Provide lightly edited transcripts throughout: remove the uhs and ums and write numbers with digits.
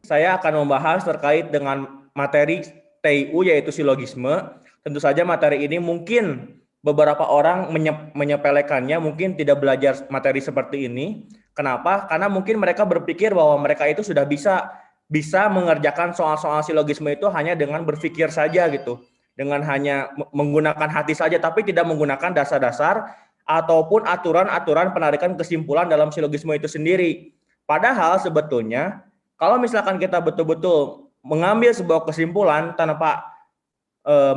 saya akan membahas terkait dengan materi TIU yaitu silogisme. Tentu saja materi ini mungkin beberapa orang menyepelekannya, mungkin tidak belajar materi seperti ini. Kenapa? Karena mungkin mereka berpikir bahwa mereka itu sudah bisa mengerjakan soal-soal silogisme itu hanya dengan berpikir saja gitu. Dengan hanya menggunakan hati saja, tapi tidak menggunakan dasar-dasar ataupun aturan-aturan penarikan kesimpulan dalam silogisme itu sendiri. Padahal sebetulnya kalau misalkan kita betul-betul mengambil sebuah kesimpulan tanpa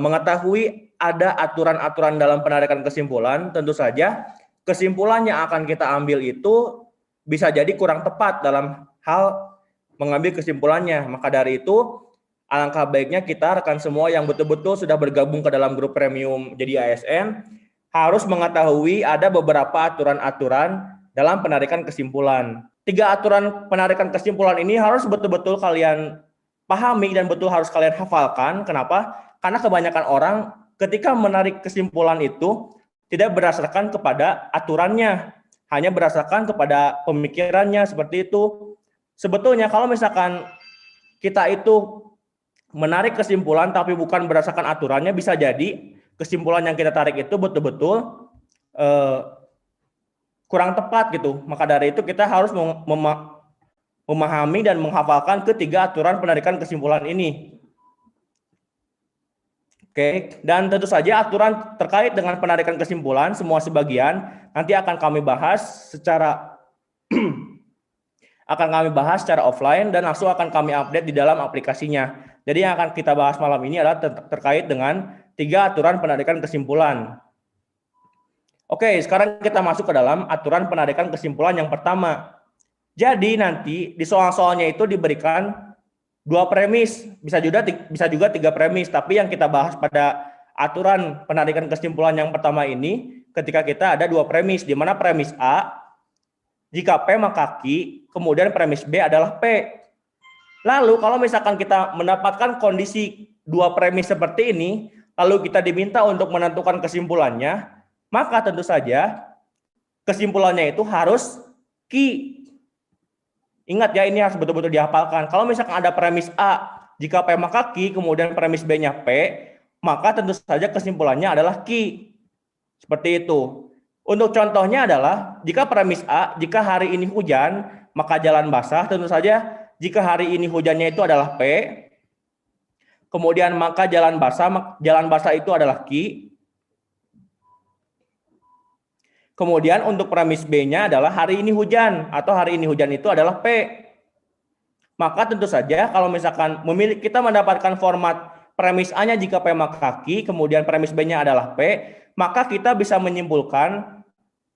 mengetahui ada aturan-aturan dalam penarikan kesimpulan, tentu saja kesimpulan yang akan kita ambil itu bisa jadi kurang tepat dalam hal mengambil kesimpulannya. Maka dari itu, alangkah baiknya kita rekan semua yang betul-betul sudah bergabung ke dalam grup premium jadi ASN, harus mengetahui ada beberapa aturan-aturan dalam penarikan kesimpulan. 3 aturan penarikan kesimpulan ini harus betul-betul kalian pahami dan betul harus kalian hafalkan. Kenapa? Karena kebanyakan orang ketika menarik kesimpulan itu tidak berdasarkan kepada aturannya, hanya berdasarkan kepada pemikirannya seperti itu. Sebetulnya kalau misalkan kita itu menarik kesimpulan tapi bukan berdasarkan aturannya, bisa jadi kesimpulan yang kita tarik itu betul-betul kurang tepat gitu. Maka dari itu kita harus memahami dan menghafalkan ketiga aturan penarikan kesimpulan ini. Oke, dan tentu saja aturan terkait dengan penarikan kesimpulan semua sebagian nanti akan kami bahas secara offline dan langsung akan kami update di dalam aplikasinya. Jadi yang akan kita bahas malam ini adalah terkait dengan 3 aturan penarikan kesimpulan. Oke, sekarang kita masuk ke dalam aturan penarikan kesimpulan yang pertama. Jadi nanti di soal-soalnya itu diberikan 2 premis, bisa juga 3 premis, tapi yang kita bahas pada aturan penarikan kesimpulan yang pertama ini ketika kita ada 2 premis, di mana premis A, jika P maka Q, kemudian premis B adalah P. Lalu kalau misalkan kita mendapatkan kondisi 2 premis seperti ini, lalu kita diminta untuk menentukan kesimpulannya, maka tentu saja kesimpulannya itu harus Q. Ingat ya, ini harus betul-betul dihafalkan. Kalau misalkan ada premis A, jika P maka Q, kemudian premis B-nya P, maka tentu saja kesimpulannya adalah Q. Seperti itu. Untuk contohnya adalah, jika premis A, jika hari ini hujan, maka jalan basah. Tentu saja, jika hari ini hujannya itu adalah P, kemudian maka jalan basah itu adalah Q. Kemudian untuk premis B-nya adalah hari ini hujan atau hari ini hujan itu adalah P. Maka tentu saja kalau misalkan kita mendapatkan format premis A-nya jika P maka Q, kemudian premis B-nya adalah P, maka kita bisa menyimpulkan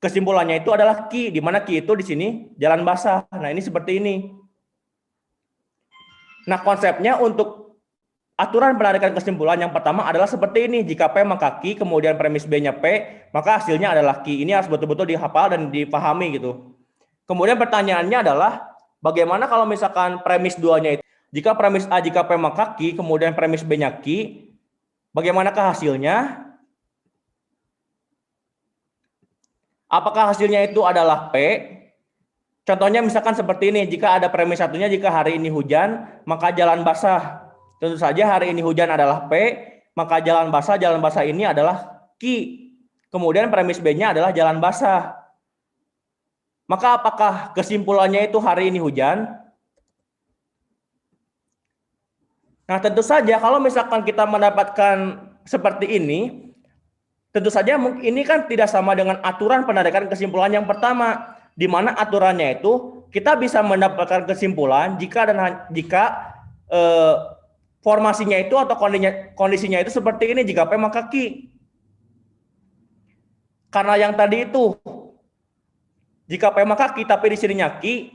kesimpulannya itu adalah Q, di mana Q itu di sini jalan basah. Nah, ini seperti ini. Nah, konsepnya untuk aturan penarikan kesimpulan yang pertama adalah seperti ini. Jika P maka Q, kemudian premis B-nya P, maka hasilnya adalah Q. Ini harus betul-betul dihafal dan dipahami gitu. Kemudian pertanyaannya adalah, bagaimana kalau misalkan premis 2-nya itu, jika premis A, jika P maka Q, kemudian premis B-nya Q, bagaimanakah hasilnya? Apakah hasilnya itu adalah P? Contohnya misalkan seperti ini, jika ada premis satunya, jika hari ini hujan, maka jalan basah. Tentu saja hari ini hujan adalah P, maka jalan basah ini adalah Q. Kemudian premis B-nya adalah jalan basah. Maka apakah kesimpulannya itu hari ini hujan? Nah, tentu saja kalau misalkan kita mendapatkan seperti ini, tentu saja ini kan tidak sama dengan aturan penarikan kesimpulan yang pertama, di mana aturannya itu kita bisa mendapatkan kesimpulan jika formasinya itu atau kondisinya itu seperti ini, jika P maka Q. Karena yang tadi itu jika P maka Q tapi di sininya Q,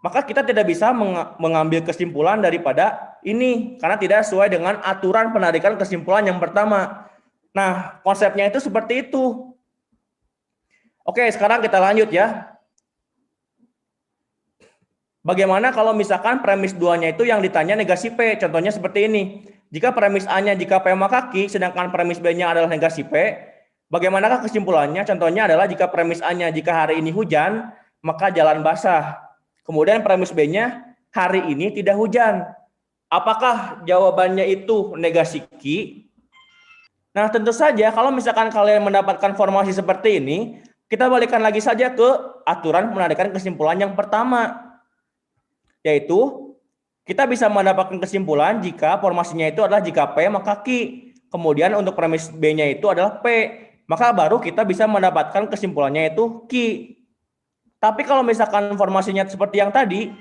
maka kita tidak bisa mengambil kesimpulan daripada ini karena tidak sesuai dengan aturan penarikan kesimpulan yang pertama. Nah, konsepnya itu seperti itu. Oke, sekarang kita lanjut ya. Bagaimana kalau misalkan premis 2-nya itu yang ditanya negasi P? Contohnya seperti ini. Jika premis A-nya jika P maka Q, sedangkan premis B-nya adalah negasi P, bagaimanakah kesimpulannya? Contohnya adalah jika premis A-nya jika hari ini hujan, maka jalan basah. Kemudian premis B-nya, hari ini tidak hujan. Apakah jawabannya itu negasi Ki? Nah, tentu saja kalau misalkan kalian mendapatkan formasi seperti ini, kita balikkan lagi saja ke aturan menandakan kesimpulan yang pertama, yaitu kita bisa mendapatkan kesimpulan jika formasinya itu adalah jika P maka Q. Kemudian untuk premis B-nya itu adalah P. Maka baru kita bisa mendapatkan kesimpulannya itu Q. Tapi kalau misalkan formasinya seperti yang tadi,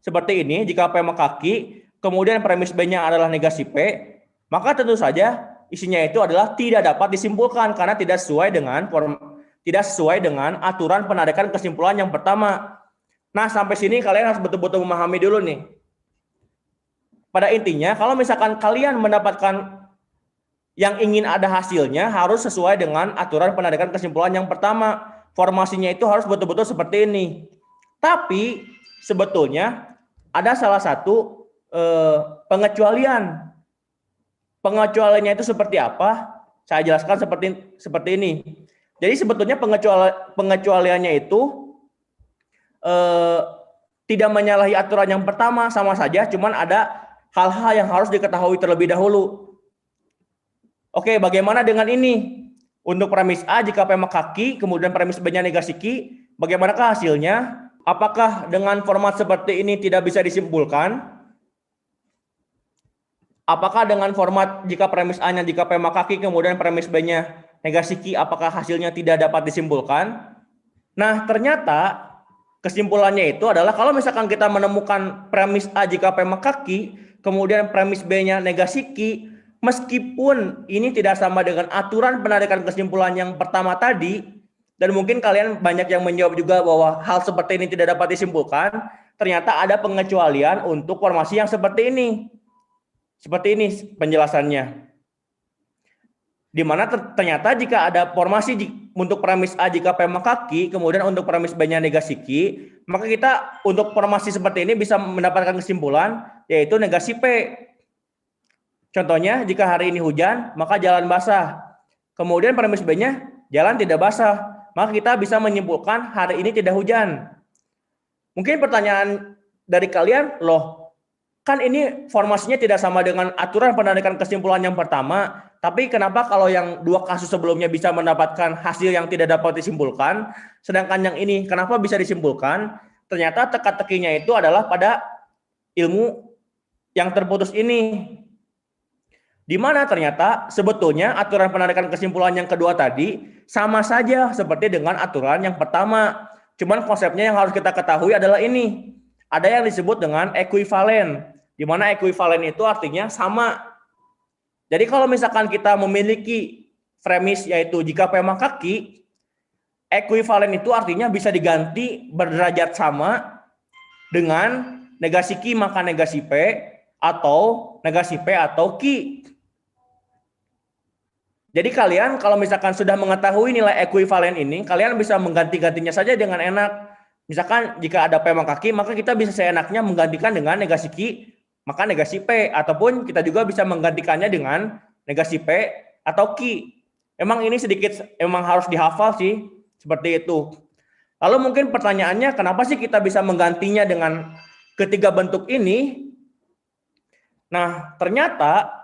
seperti ini, jika P maka Q, kemudian premis B-nya adalah negasi P, maka tentu saja isinya itu adalah tidak dapat disimpulkan karena tidak sesuai dengan aturan penarikan kesimpulan yang pertama. Nah, sampai sini kalian harus betul-betul memahami dulu nih. Pada intinya, kalau misalkan kalian mendapatkan yang ingin ada hasilnya harus sesuai dengan aturan penarikan kesimpulan yang pertama. Formasinya itu harus betul-betul seperti ini. Tapi sebetulnya ada salah satu pengecualian. Pengecualiannya itu seperti apa? Saya jelaskan seperti ini. Jadi sebetulnya pengecualiannya itu tidak menyalahi aturan yang pertama, sama saja, cuman ada hal-hal yang harus diketahui terlebih dahulu. Oke, bagaimana dengan ini? Untuk premis A, jika P maka Q, kemudian premis B-nya negasi Q, bagaimanakah hasilnya? Apakah dengan format seperti ini tidak bisa disimpulkan? Apakah dengan format jika premis A-nya jika P maka Q, kemudian premis B-nya negasi Q, apakah hasilnya tidak dapat disimpulkan? Nah, ternyata kesimpulannya itu adalah kalau misalkan kita menemukan premis A jika P maka Q, kemudian premis B-nya negasi Q, meskipun ini tidak sama dengan aturan penarikan kesimpulan yang pertama tadi, dan mungkin kalian banyak yang menjawab juga bahwa hal seperti ini tidak dapat disimpulkan, ternyata ada pengecualian untuk formasi yang seperti ini. Seperti ini penjelasannya. Di mana ternyata jika ada formasi untuk premis A jika P maka Q, kemudian untuk premis B-nya negasi Q, maka kita untuk formasi seperti ini bisa mendapatkan kesimpulan yaitu negasi P. Contohnya, jika hari ini hujan, maka jalan basah. Kemudian premis B-nya, jalan tidak basah. Maka kita bisa menyimpulkan hari ini tidak hujan. Mungkin pertanyaan dari kalian, loh, kan ini formasinya tidak sama dengan aturan penarikan kesimpulan yang pertama, tapi kenapa kalau yang dua kasus sebelumnya bisa mendapatkan hasil yang tidak dapat disimpulkan, sedangkan yang ini kenapa bisa disimpulkan? Ternyata teka-tekinya itu adalah pada ilmu yang terputus ini. Di mana ternyata sebetulnya aturan penarikan kesimpulan yang kedua tadi sama saja seperti dengan aturan yang pertama. Cuman konsepnya yang harus kita ketahui adalah ini. Ada yang disebut dengan ekuivalen. Di mana ekuivalen itu artinya sama. Jadi kalau misalkan kita memiliki premis yaitu jika P maka Q, ekuivalen itu artinya bisa diganti berderajat sama dengan negasi Q maka negasi P atau negasi P atau Q. Jadi kalian kalau misalkan sudah mengetahui nilai ekuivalen ini, kalian bisa mengganti-gantinya saja dengan enak. Misalkan jika ada P maka Q, maka kita bisa seenaknya menggantikan dengan negasi Q, maka negasi P. Ataupun kita juga bisa menggantikannya dengan negasi P atau Q. Emang ini sedikit, emang harus dihafal sih, seperti itu. Lalu mungkin pertanyaannya, kenapa sih kita bisa menggantinya dengan ketiga bentuk ini? Nah, ternyata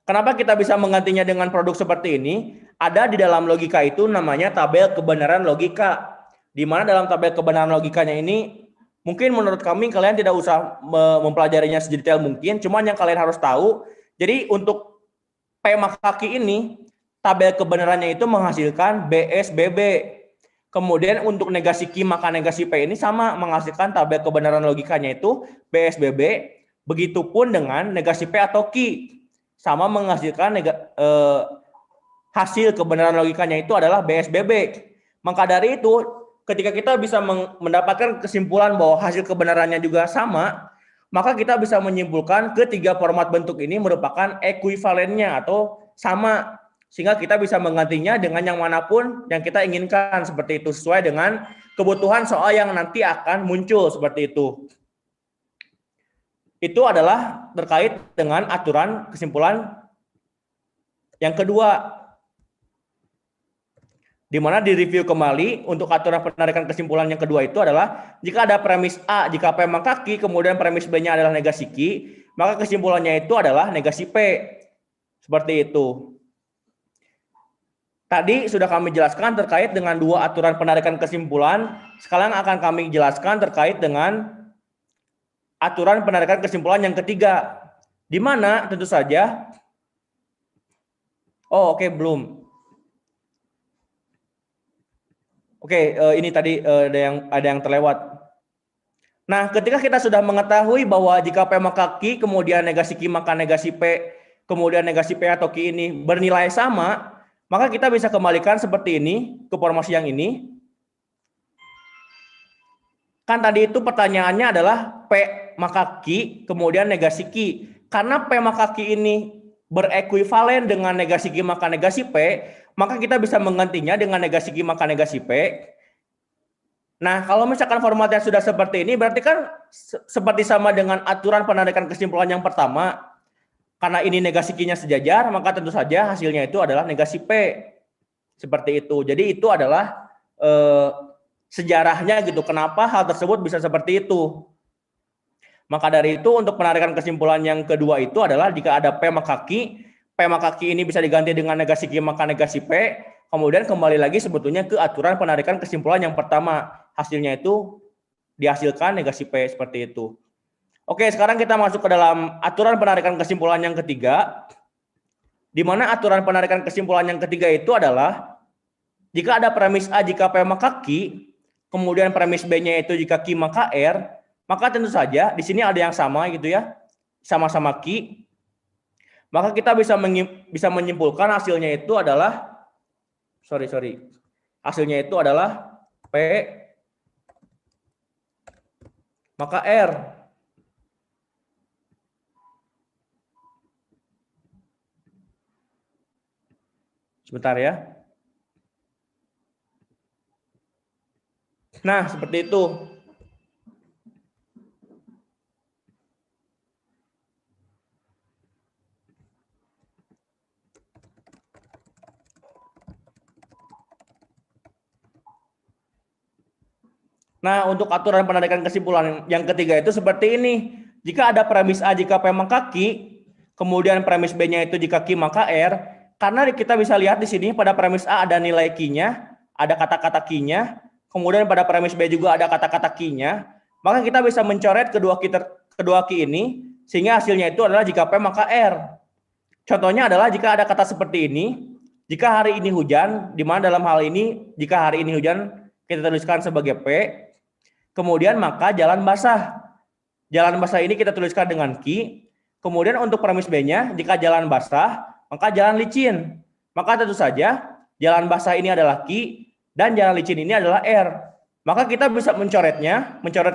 kenapa kita bisa menggantinya dengan produk seperti ini? Ada di dalam logika itu namanya tabel kebenaran logika. Di mana dalam tabel kebenaran logikanya ini, mungkin menurut kami kalian tidak usah mempelajarinya sedetail mungkin, cuman yang kalian harus tahu, jadi untuk P maka Q ini, tabel kebenarannya itu menghasilkan BSBB. Kemudian untuk negasi Q maka negasi P ini sama menghasilkan tabel kebenaran logikanya itu BSBB. Begitupun dengan negasi P atau Q. Sama menghasilkan hasil kebenaran logikanya itu adalah BSBB. Maka dari itu, ketika kita bisa mendapatkan kesimpulan bahwa hasil kebenarannya juga sama, maka kita bisa menyimpulkan ketiga format bentuk ini merupakan ekuivalennya atau sama. Sehingga kita bisa menggantinya dengan yang manapun yang kita inginkan seperti itu, sesuai dengan kebutuhan soal yang nanti akan muncul seperti itu. Itu adalah terkait dengan aturan kesimpulan yang kedua. di mana direview kembali untuk aturan penarikan kesimpulan yang kedua itu adalah jika ada premis A, jika P maka Q, kemudian premis B-nya adalah negasi Q, maka kesimpulannya itu adalah negasi P. Seperti itu. Tadi sudah kami jelaskan terkait dengan dua aturan penarikan kesimpulan. Sekarang akan kami jelaskan terkait dengan aturan penarikan kesimpulan yang ketiga. Di mana tentu saja, belum. Ini tadi ada yang terlewat. Nah, ketika kita sudah mengetahui bahwa jika P maka Q, kemudian negasi Q maka negasi P, kemudian negasi P atau Q ini bernilai sama, maka kita bisa kembalikan seperti ini ke formasi yang ini. Kan tadi itu pertanyaannya adalah P maka Q, kemudian negasi Q. Karena P maka Q ini berekuivalen dengan negasi Q maka negasi P, maka kita bisa menggantinya dengan negasi Q maka negasi P. Nah, kalau misalkan formatnya sudah seperti ini, berarti kan seperti sama dengan aturan penarikan kesimpulan yang pertama. Karena ini negasi Q-nya sejajar, maka tentu saja hasilnya itu adalah negasi P. Seperti itu. Jadi itu adalah sejarahnya gitu. Kenapa hal tersebut bisa seperti itu? Maka dari itu untuk penarikan kesimpulan yang kedua itu adalah jika ada P maka Q, P maka Q ini bisa diganti dengan negasi Q maka negasi P, kemudian kembali lagi sebetulnya ke aturan penarikan kesimpulan yang pertama. Hasilnya itu dihasilkan negasi P seperti itu. Oke, sekarang kita masuk ke dalam aturan penarikan kesimpulan yang ketiga. Di mana aturan penarikan kesimpulan yang ketiga itu adalah jika ada premis A jika P maka Q, kemudian premis B-nya itu jika Q maka R, maka tentu saja di sini ada yang sama gitu ya, sama-sama Q. Maka kita bisa menyimpulkan hasilnya itu adalah hasilnya itu adalah P maka R. Sebentar ya. Nah, seperti itu. Nah, untuk aturan penarikan kesimpulan yang ketiga itu seperti ini. Jika ada premis A jika P maka Q, kemudian premis B-nya itu jika Q maka R, karena kita bisa lihat di sini pada premis A ada nilai Q-nya, ada kata-kata Q-nya, kemudian pada premis B juga ada kata-kata Q-nya, maka kita bisa mencoret kedua Q ini, sehingga hasilnya itu adalah jika P maka R. Contohnya adalah jika ada kata seperti ini, jika hari ini hujan, di mana dalam hal ini, jika hari ini hujan, kita tuliskan sebagai P, kemudian maka jalan basah. Jalan basah ini kita tuliskan dengan Q. Kemudian untuk premis B-nya, jika jalan basah, maka jalan licin. Maka tentu saja jalan basah ini adalah Q dan jalan licin ini adalah R. Maka kita bisa mencoret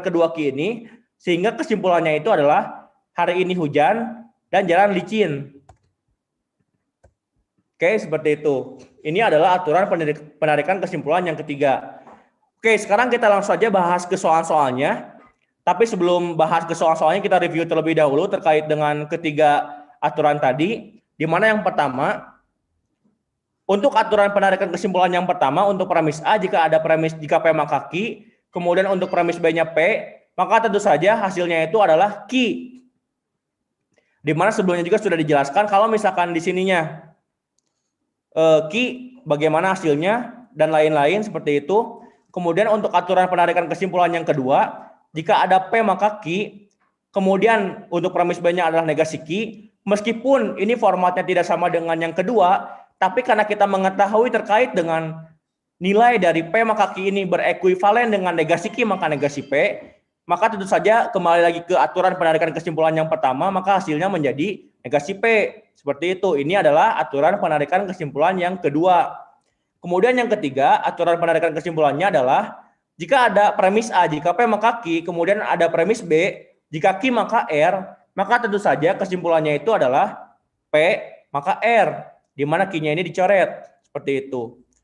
kedua Q ini, sehingga kesimpulannya itu adalah hari ini hujan dan jalan licin. Oke, seperti itu. Ini adalah aturan penarikan kesimpulan yang ketiga. Oke, sekarang kita langsung saja bahas ke soal-soalnya. Tapi sebelum bahas ke soal-soalnya, kita review terlebih dahulu terkait dengan ketiga aturan tadi. Di mana yang pertama, untuk aturan penarikan kesimpulan yang pertama, untuk premis A, jika ada premis jika P maka Q, kemudian untuk premis B-nya P, maka tentu saja hasilnya itu adalah Q. Di mana sebelumnya juga sudah dijelaskan, kalau misalkan di sininya Q, bagaimana hasilnya, dan lain-lain seperti itu. Kemudian untuk aturan penarikan kesimpulan yang kedua, jika ada P maka Q, kemudian untuk premis B-nya adalah negasi Q, meskipun ini formatnya tidak sama dengan yang kedua, tapi karena kita mengetahui terkait dengan nilai dari P maka Q ini berekuivalen dengan negasi Q maka negasi P, maka tentu saja kembali lagi ke aturan penarikan kesimpulan yang pertama, maka hasilnya menjadi negasi P. Seperti itu. Ini adalah aturan penarikan kesimpulan yang kedua. Kemudian yang ketiga, aturan penarikan kesimpulannya adalah jika ada premis A, jika P maka Q, kemudian ada premis B, jika Q maka R, maka tentu saja kesimpulannya itu adalah P maka R, di mana Q-nya ini dicoret. Seperti itu.